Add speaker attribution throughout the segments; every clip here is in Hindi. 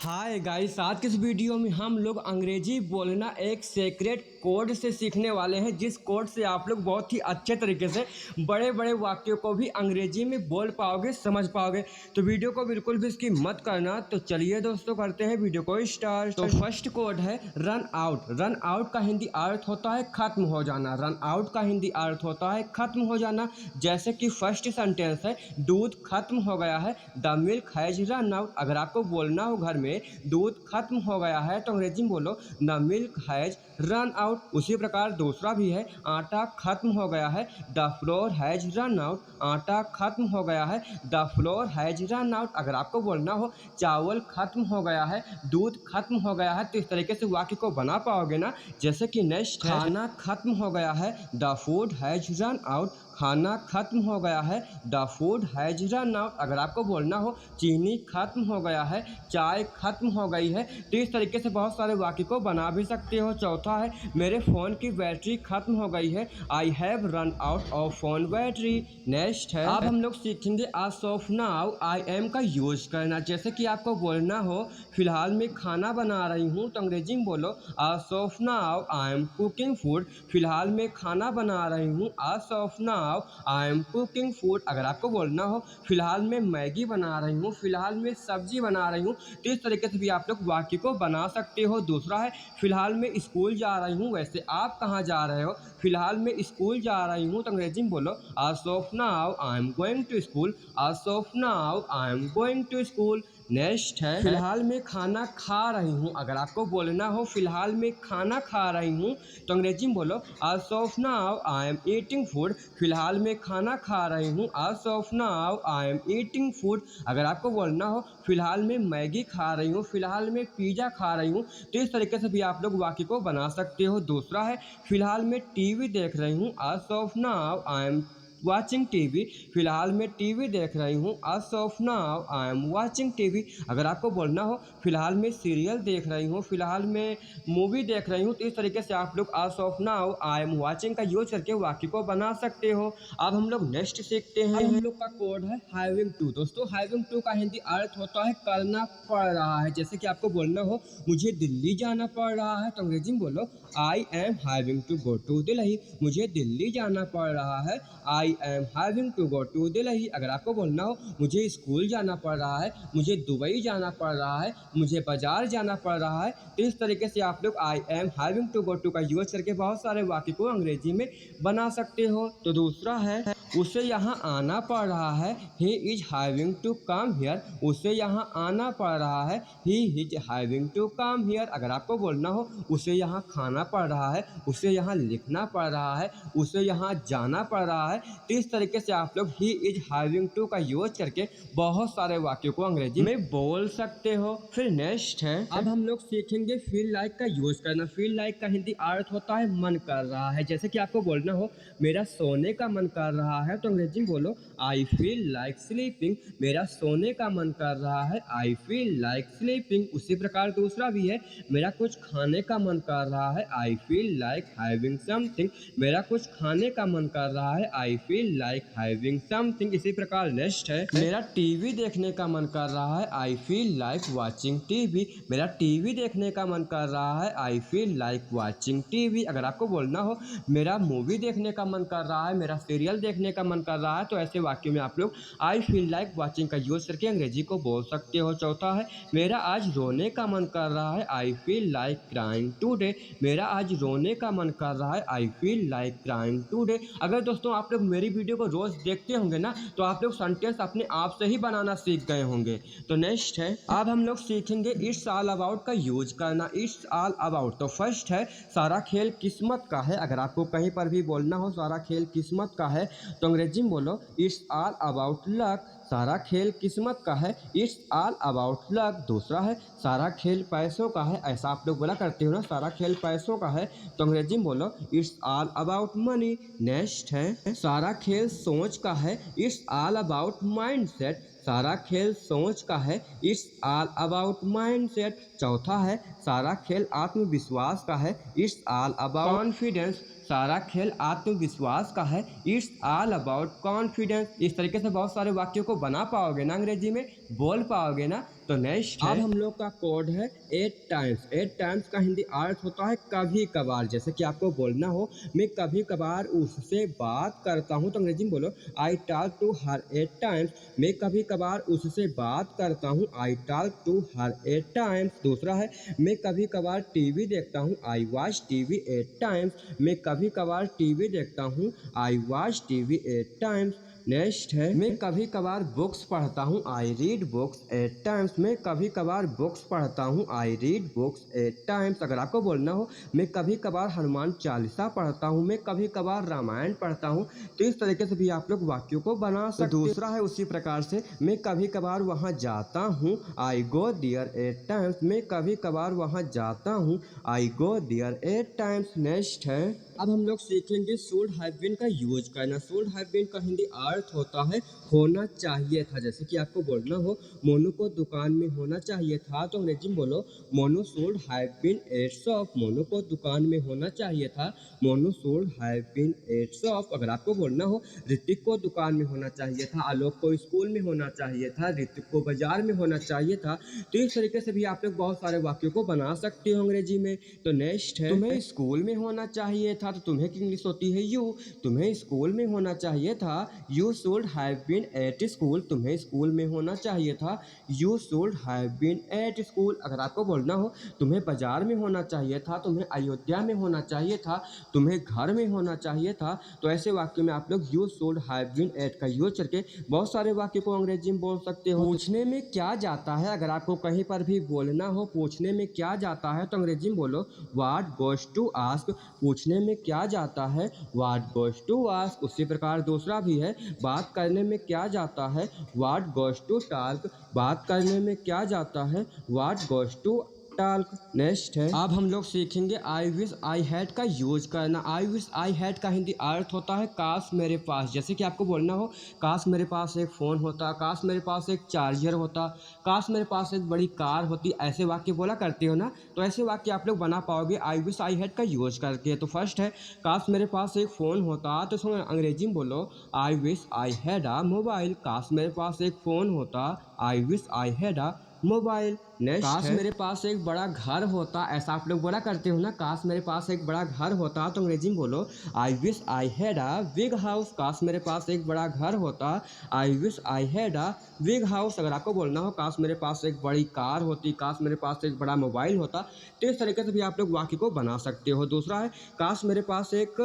Speaker 1: हाय गाइस, आज के इस वीडियो में हम लोग अंग्रेजी बोलना एक सीक्रेट कोड से सीखने वाले हैं, जिस कोड से आप लोग बहुत ही अच्छे तरीके से बड़े बड़े वाक्यों को भी अंग्रेजी में बोल पाओगे, समझ पाओगे। तो वीडियो को बिल्कुल भी इसकी मत करना। तो चलिए दोस्तों, करते हैं वीडियो को स्टार्ट। तो फर्स्ट कोड है रन आउट। रन आउट का हिंदी अर्थ होता है खत्म हो जाना। रन आउट का हिंदी अर्थ होता है खत्म हो जाना। जैसे कि फर्स्ट सेंटेंस है, दूध खत्म हो गया है, the milk has run out. अगर आपको बोलना हो घर में दूध खत्म हो गया है तो अंग्रेजी में बोलो the milk has run out. उसी प्रकार दूसरा भी है, आटा खत्म हो गया है, the floor has run out. आटा खत्म हो गया है, the floor has run out. अगर आपको बोलना हो चावल खत्म हो गया है, दूध खत्म हो गया है, तो इस तरीके से वाक्य को बना पाओगे ना। जैसे कि नेक्स्ट, खाना खत्म हो गया है, the food has run out. खाना खत्म हो गया है, the food has run out. अगर आपको बोलना हो चीनी खत्म हो गया है, चाय खत्म हो गई है, तो इस तरीके से बहुत सारे वाक्य को बना भी सकते हो। चौथा है, मेरे फ़ोन की बैटरी खत्म हो गई है, I have run out of phone battery. Next है, अब हम लोग सीखेंगे आज ऑफ नाउ आई एम का यूज करना। जैसे कि आपको बोलना हो फिलहाल मैं खाना बना रही हूँ, तो अंग्रेजी में बोलो as of now I am cooking food. फिलहाल मैं खाना बना रही हूँ, आज of now I am cooking food. अगर आपको बोलना हो फिलहाल मैं मैगी बना रही हूँ, फिलहाल मैं सब्जी बना रही हूँ, तो इस तरीके से भी आप लोग वाक्य को बना सकते हो। दूसरा है, फिलहाल मैं स्कूल जा रही हूँ, वैसे आप कहाँ जा रहे हो? फिलहाल मैं स्कूल जा रही हूँ, तो अंग्रेजी में बोलो as of now I am going to school. As of now I am going to school. Next है, फिलहाल मैं खाना खा रही हूँ। अगर आपको बोलना हो फिलहाल मैं खाना खा रही हूँ, तो अंग्रेजी में बोलो as of now I am eating food. फिलहाल मैं खाना खा रही हूँ, आज of now I am eating food. अगर आपको बोलना हो फिलहाल मैं मैगी खा रही हूँ, फिलहाल मैं पिज़्ज़ा खा रही हूँ, तो इस तरीके से भी आप लोग वाक्य को बना सकते हो। दूसरा है, फिलहाल मैं टीवी देख रही हूँ, आज of now I am watching TV. फिलहाल मैं टीवी देख रही हूँ, आज of now I am watching TV. अगर आपको बोलना हो फिलहाल मैं सीरियल देख रही हूँ, फिलहाल मैं मूवी देख रही हूँ, तो इस तरीके से आप लोग आज of now I am watching का यूज करके वाक्य को बना सकते हो। अब हम लोग नेक्स्ट सीखते हैं। हम लोग का कोड है हैविंग टू। दोस्तों, हैविंग टू का हिंदी अर्थ होता है करना पड़ रहा है। जैसे कि आपको बोलना हो मुझे दिल्ली जाना पड़ रहा है, तो अंग्रेजी में बोलो I am having to go to Delhi. मुझे दिल्ली जाना पड़ रहा है, I am having to go to Delhi. अगर आपको बोलना हो मुझे स्कूल जाना पड़ रहा है, मुझे दुबई जाना पड़ रहा है, मुझे बाजार जाना पड़ रहा है, तो इस तरीके से आप लोग I am having to go to का यूज करके बहुत सारे वाक्य को अंग्रेजी में बना सकते हो। तो दूसरा है, उसे यहाँ आना पड़ रहा है, he is having to come here. उसे यहाँ आना पड़ रहा है, he is having to come here. अगर आपको बोलना हो उसे यहाँ खाना पड़ रहा है, उसे यहाँ लिखना पड़ रहा है, उसे यहाँ जाना पड़ रहा है, तो इस तरीके से आप लोग ही इज हैविंग टू का यूज करके बहुत सारे वाक्यों को अंग्रेजी में बोल सकते हो। फिर नेक्स्ट है, अब हम लोग सीखेंगे फील लाइक का यूज करना। फील लाइक का हिंदी अर्थ होता है मन कर रहा है। जैसे कि आपको बोलना हो मेरा सोने का मन कर रहा है, तो अंग्रेजी में बोलो आई फील लाइक स्लीपिंग। मेरा सोने का मन कर रहा है, आई फील लाइक स्लीपिंग। उसी प्रकार दूसरा भी है, मेरा कुछ खाने का मन कर रहा है, I feel like having something. मेरा कुछ खाने का मन कर रहा है, I feel like having something. इसी प्रकार नेक्स्ट है, मेरा टीवी देखने का मन कर रहा है, I feel like watching TV. मेरा टीवी देखने का मन कर रहा है, I feel like watching TV. अगर आपको बोलना हो मेरा मूवी देखने का मन कर रहा है, मेरा सीरियल देखने का मन कर रहा है, तो ऐसे वाक्यों में आप लोग आई फील लाइक वाचिंग का यूज करके अंग्रेजी को बोल सकते हो। चौथा है, मेरा आज रोने का मन कर रहा है, I feel like crying today. मेरा आज रोने का मन कर रहा है, I feel like crying today. अगर दोस्तों आप लोग मेरी वीडियो को रोज देखते होंगे ना, तो आप लोग सेंटेंस अपने आप से ही बनाना सीख गए होंगे। तो नेक्स्ट है, अब हम लोग सीखेंगे इट्स ऑल अबाउट का यूज करना। इट्स ऑल अबाउट, तो फर्स्ट है, सारा खेल किस्मत का है। अगर आपको कहीं पर भी बोलना हो सारा खेल किस्मत का है, तो अंग्रेजी में बोलो इट्स ऑल अबाउट लक। सारा खेल किस्मत का है, इट्स ऑल अबाउट लक। दूसरा है, सारा खेल पैसों का है। ऐसा आप लोग बोला करते हो ना, सारा खेल पैसों का है, तो अंग्रेजी में बोलो it's all about money. Next है, सारा खेल सोच का है, it's all about mind set. सारा खेल सोच का है, it's all about mind set. चौथा है, सारा खेल आत्मविश्वास का है, इट्स ऑल अबाउट कॉन्फिडेंस। सारा खेल आत्मविश्वास का है। It's all about confidence. इस तरीके से बहुत सारे वाक्यों को बना पाओगे ना, अंग्रेजी में बोल पाओगे ना। तो नेक्स्ट अब हम लोग का कोड है 8 टाइम्स। 8 टाइम्स का हिंदी अर्थ होता है कभी कभार। जैसे कि आपको बोलना हो मैं कभी कभार उससे बात करता हूँ, तो अंग्रेजी में बोलो I talk to her 8 times. मैं कभी कभार उससे बात करता हूँ, I talk to her 8 times. दूसरा है मैं कभी कभार टीवी देखता हूँ, आई वॉच टीवी 8 टाइम्स। मैं कभी कभार टीवी देखता हूँ, I watch TV 8 times. Next है मैं कभी कभार बुक्स पढ़ता हूँ, आई रीड बुक्स 8 टाइम्स। मैं कभी कभार बुक्स पढ़ता हूँ, आई रीड बुक्स 8 टाइम्स। अगर आपको बोलना हो मैं कभी कभार हनुमान चालीसा पढ़ता हूँ, मैं कभी कभार रामायण पढ़ता हूँ, तो इस तरीके से भी आप लोग वाक्यों को बना सकते। दूसरा है उसी प्रकार से मैं कभी कभार वहाँ जाता हूँ, आई गो देयर 8 टाइम्स। मैं कभी कभार वहाँ जाता हूँ, आई गो देयर 8 टाइम्स। नेक्स्ट है अब हम लोग सीखेंगे शुड हैव बीन का यूज करना। शुड हैव बीन का हिंदी अर्थ होता है होना चाहिए था। जैसे कि आपको बोलना हो मोनू को दुकान में होना चाहिए था, तो अंग्रेजी में बोलो Monu should have been at shop. मोनू को दुकान में होना चाहिए था, Monu should have been at shop. अगर आपको बोलना हो ऋतिक को दुकान में होना चाहिए था, आलोक को स्कूल में होना चाहिए था, ऋतिक को बाजार में होना चाहिए था, तो इस तरीके से भी आप लोग बहुत सारे वाक्यों को बना सकते हो अंग्रेजी में। तो नेक्स्ट है तुम्हें स्कूल में होना चाहिए था, तो तुम्हें की इंग्लिश होती है यू। तुम्हें स्कूल में होना चाहिए था, you should have been at school. तुम्हें स्कूल में होना चाहिए था, you should have been at school. अगर आपको बोलना हो तुम्हें बाजार में होना चाहिए था, तुम्हें अयोध्या में होना चाहिए था, तुम्हें घर में होना चाहिए था, तो ऐसे वाक्य में आप लोग you should have been at का यूज करके बहुत सारे वाक्य को अंग्रेजी में बोल सकते हो। पूछने में क्या जाता है, अगर आपको कहीं पर भी बोलना हो पूछने में क्या जाता है, तो अंग्रेजी में बोलो व्हाट गोज टू आस्क। पूछने में क्या जाता है, व्हाट गोज टू आस्क। उसी प्रकार दूसरा भी है बात करने में क्या जाता है, व्हाट गोज टू टॉक। बात करने में क्या जाता है, what goes to talk. Next है अब हम लोग सीखेंगे आई विश आई हैड का यूज करना। आई विश आई हैड का हिंदी अर्थ होता है काश मेरे पास। जैसे कि आपको बोलना हो काश मेरे पास एक फ़ोन होता, काश मेरे पास एक चार्जर होता, काश मेरे पास एक बड़ी कार होती, ऐसे वाक्य बोला करते हो ना, तो ऐसे वाक्य आप लोग बना पाओगे आई विश आई हैड का यूज करके। तो फर्स्ट है काश मेरे पास एक फ़ोन होता, तो इसमें अंग्रेजी में बोलो आई wish I had a mobile. काश मेरे पास एक फ़ोन होता, आई wish I had a mobile. Next काश मेरे पास एक बड़ा घर होता, ऐसा आप लोग बोला करते हो ना, काश मेरे पास एक बड़ा घर होता, तो अंग्रेजी में बोलो आई wish I had a big house. काश मेरे पास एक बड़ा घर होता, आई wish I had a big house. अगर आपको बोलना हो काश मेरे पास एक बड़ी कार होती, काश मेरे पास एक बड़ा मोबाइल होता, तो इस तरीके से भी आप लोग वाक्य को बना सकते हो। दूसरा है काश मेरे पास एक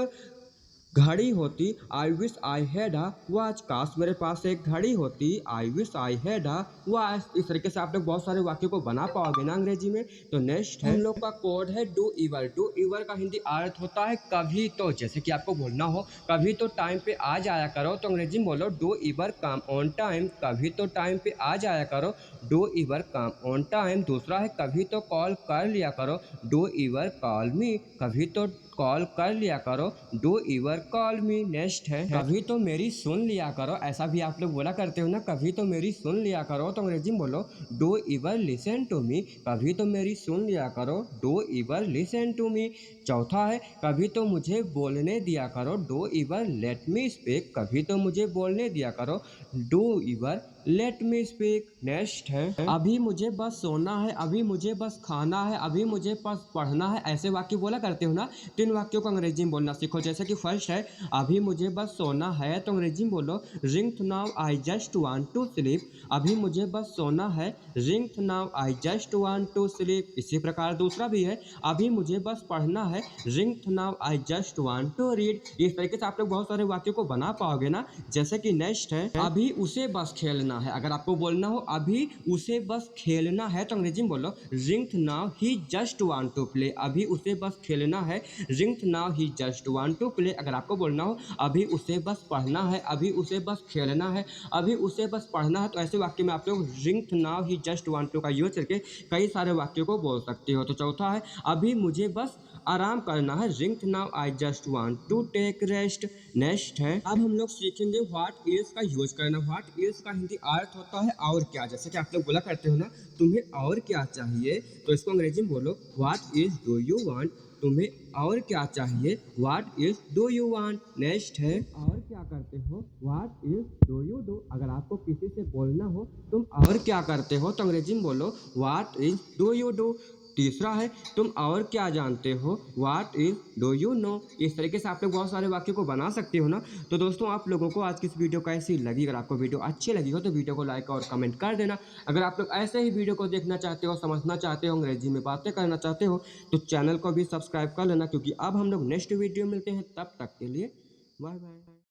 Speaker 1: घड़ी होती, आई wish I had a watch. काश मेरे पास एक घड़ी होती, आई wish I had a watch. इस तरीके से आप लोग बहुत सारे वाक्यों को बना पाओगे ना अंग्रेजी में। तो नेक्स्ट है हम लोग का कोड है डू इवर। डू इवर का हिंदी अर्थ होता है कभी तो। जैसे कि आपको बोलना हो कभी तो टाइम पे आ जाया करो, तो अंग्रेजी में बोलो डू इवर कम ऑन टाइम। कभी तो टाइम पे आ जाया करो, डू इवर कम ऑन टाइम। दूसरा है कभी तो कॉल कर लिया करो, डू इवर कॉल मी। कभी तो कॉल कर लिया करो, डू इवर कॉल मी। नेक्स्ट है कभी तो मेरी सुन लिया करो, ऐसा भी आप लोग बोला करते हो ना, कभी तो मेरी सुन लिया करो, तो अंग्रेजी में बोलो do ever listen to me. कभी तो मेरी सुन लिया करो, do ever listen to me. चौथा है कभी तो मुझे बोलने दिया करो, do ever let me speak. कभी तो मुझे बोलने दिया करो, do ever let me speak. Next है अभी मुझे बस सोना है, अभी मुझे बस खाना है, अभी मुझे बस पढ़ना है, ऐसे वाक्य बोला करते हो ना, तीन वाक्यों को अंग्रेजी में बोलना सीखो। जैसे कि फर्स्ट है अभी मुझे बस सोना है, तो अंग्रेजी में बोलो रिंग now I just want to sleep. अभी मुझे बस सोना है, रिंग now I just want to sleep. इसी प्रकार दूसरा भी है अभी मुझे बस पढ़ना है, रिंग now I just want to read. इस तरीके से आप लोग बहुत सारे वाक्यों को बना पाओगे ना। जैसे कि नेक्स्ट है अभी उसे बस खेलना है। अगर आपको बोलना हो अभी उसे बस खेलना है, तो अंग्रेजी में बोलो रिंग now he just want to play. अभी उसे बस खेलना है, रिंग now he just want to play. अगर आपको बोलना हो अभी उसे बस पढ़ना है, अभी उसे बस खेलना है, अभी उसे बस पढ़ना है, तो ऐसे वाक्य में आप लोग रिंग now he just want to का यूज करके कई सारे वाक्यों को बोल सकते हो। तो चौथा है अभी मुझे बस आराम करना है, रिंग now I just want to take rest. Next है अब हम लोग सीखेंगे व्हाट इज का यूज करना। व्हाट इज का हिंदी अर्थ होता है और क्या। जैसे कि आप लोग बोला करते हो ना, तुम्हें और क्या चाहिए, तो इसको अंग्रेजी में बोलो what is do you want. तुम्हें और क्या चाहिए, what is do you want. Next है और क्या करते हो, what is do you do. अगर आपको किसी से बोलना हो तुम और क्या करते हो, तो अंग्रेजी में बोलो what is do you do. तीसरा है तुम और क्या जानते हो, what is do you know. इस तरीके से आप लोग बहुत सारे वाक्यों को बना सकते हो ना। तो दोस्तों आप लोगों को आज की इस वीडियो कैसी लगी, अगर आपको वीडियो अच्छी लगी हो तो वीडियो को लाइक और कमेंट कर देना। अगर आप लोग ऐसे ही वीडियो को देखना चाहते हो, समझना चाहते हो, अंग्रेजी में बातें करना चाहते हो, तो चैनल को भी सब्सक्राइब कर लेना, क्योंकि अब हम लोग नेक्स्ट वीडियो मिलते हैं। तब तक के लिए बाय बाय।